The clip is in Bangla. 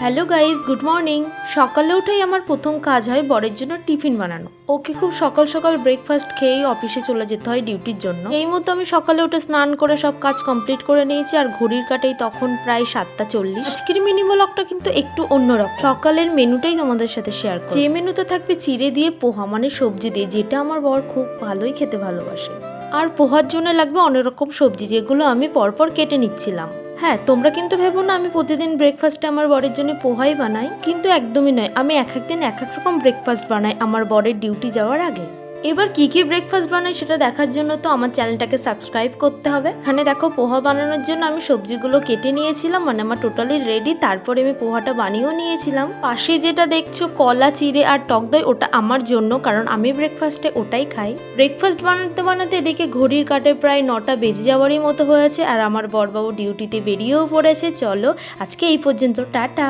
Hello guys, good morning. সকালে উঠেই আমার প্রথম কাজ হয় বরের জন্য টিফিন বানানো। ওকে খুব সকাল সকাল ব্রেকফাস্ট খেয়েই অফিসে চলে যেতে হয় ডিউটির জন্য। এই মতো আমি সকালে উঠে স্নান করে সব কাজ কমপ্লিট করে নিয়েছি, আর ঘড়ির কাঁটাই তখন প্রায় 7:40। আজকের মিনি ব্লগটা কিন্তু একটু অন্যরকম। সকালের মেনুটাই তোমাদের সাথে শেয়ার করব। যে মেনুতে থাকবে চিড়ে দিয়ে পোহা, মানে সবজি দিয়ে, যেটা আমার বর খুব ভালোই খেতে ভালোবাসে। আর পোহার জন্য লাগবে অনেক রকম সবজি, যেগুলো আমি পরপর কেটে নিচ্ছিলাম। হ্যাঁ, তোমরা কিন্তু ভেবো না আমি প্রতিদিন ব্রেকফাস্টে আমার বরের জন্য পোহাই বানাই, কিন্তু একদমই নয়। আমি এক এক দিন এক এক রকম ব্রেকফাস্ট বানাই আমার বরের ডিউটি যাওয়ার আগে। এবার কি কি ব্রেকফাস্ট বানাই সেটা দেখার জন্য তো আমার চ্যানেলটাকে সাবস্ক্রাইব করতে হবে। এখানে দেখো, পোহা বানানোর জন্য আমি সবজিগুলো কেটে নিয়েছিলাম, মানে আমার টোটালি রেডি। তারপরে আমি পোহাটা বানিয়েও নিয়েছিলাম। পাশে যেটা দেখছো কলা, চিড়ে আর টক দই, ওটা আমার জন্য, কারণ আমি ব্রেকফাস্টে ওটাই খাই। ব্রেকফাস্ট বানাতে বানাতে এদিকে ঘড়ির কাঁটে প্রায় 9টা বেজে যাওয়ারই মতো হয়েছে, আর আমার বরবাবু ডিউটিতে বেরিয়েও পড়েছে। চলো আজকে এই পর্যন্ত, টাটা।